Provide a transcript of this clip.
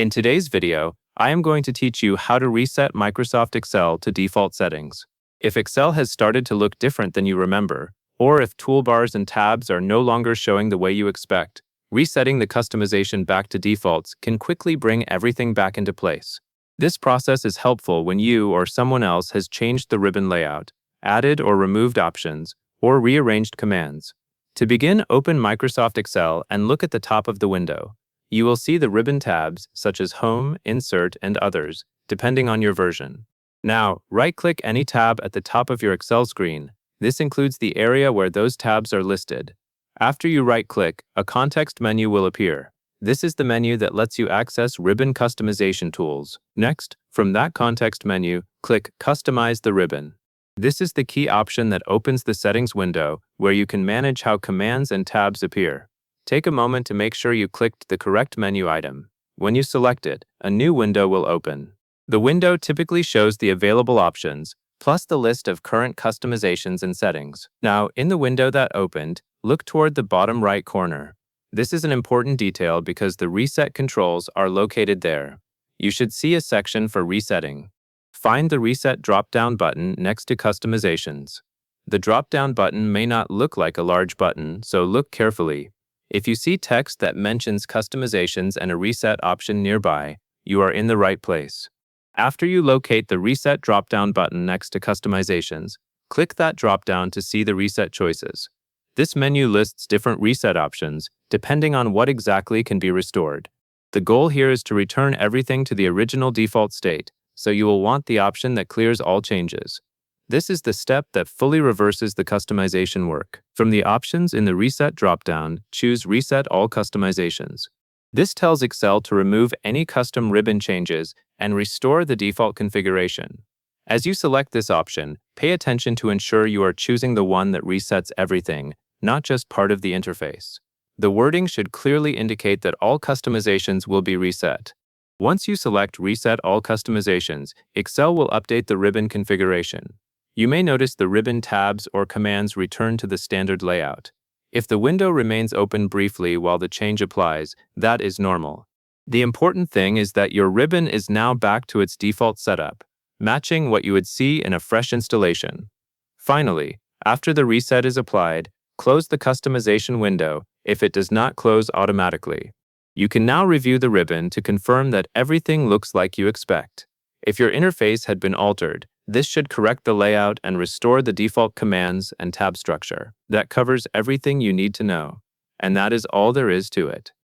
In today's video, I am going to teach you how to reset Microsoft Excel to default settings. If Excel has started to look different than you remember, or if toolbars and tabs are no longer showing the way you expect, resetting the customization back to defaults can quickly bring everything back into place. This process is helpful when you or someone else has changed the ribbon layout, added or removed options, or rearranged commands. To begin, open Microsoft Excel and look at the top of the window. You will see the ribbon tabs such as Home, Insert, and others, depending on your version. Now, right-click any tab at the top of your Excel screen. This includes the area where those tabs are listed. After you right-click, a context menu will appear. This is the menu that lets you access ribbon customization tools. Next, from that context menu, click Customize the ribbon. This is the key option that opens the settings window where you can manage how commands and tabs appear. Take a moment to make sure you clicked the correct menu item. When you select it, a new window will open. The window typically shows the available options, plus the list of current customizations and settings. Now, in the window that opened, look toward the bottom right corner. This is an important detail because the reset controls are located there. You should see a section for resetting. Find the Reset drop-down button next to Customizations. The drop-down button may not look like a large button, so look carefully. If you see text that mentions customizations and a reset option nearby, you are in the right place. After you locate the Reset drop-down button next to Customizations, click that drop-down to see the reset choices. This menu lists different reset options, depending on what exactly can be restored. The goal here is to return everything to the original default state, so you will want the option that clears all changes. This is the step that fully reverses the customization work. From the options in the Reset dropdown, choose Reset All Customizations. This tells Excel to remove any custom ribbon changes and restore the default configuration. As you select this option, pay attention to ensure you are choosing the one that resets everything, not just part of the interface. The wording should clearly indicate that all customizations will be reset. Once you select Reset All Customizations, Excel will update the ribbon configuration. You may notice the ribbon tabs or commands return to the standard layout. If the window remains open briefly while the change applies, that is normal. The important thing is that your ribbon is now back to its default setup, matching what you would see in a fresh installation. Finally, after the reset is applied, close the customization window if it does not close automatically. You can now review the ribbon to confirm that everything looks like you expect. If your interface had been altered, this should correct the layout and restore the default commands and tab structure. That covers everything you need to know. And that is all there is to it.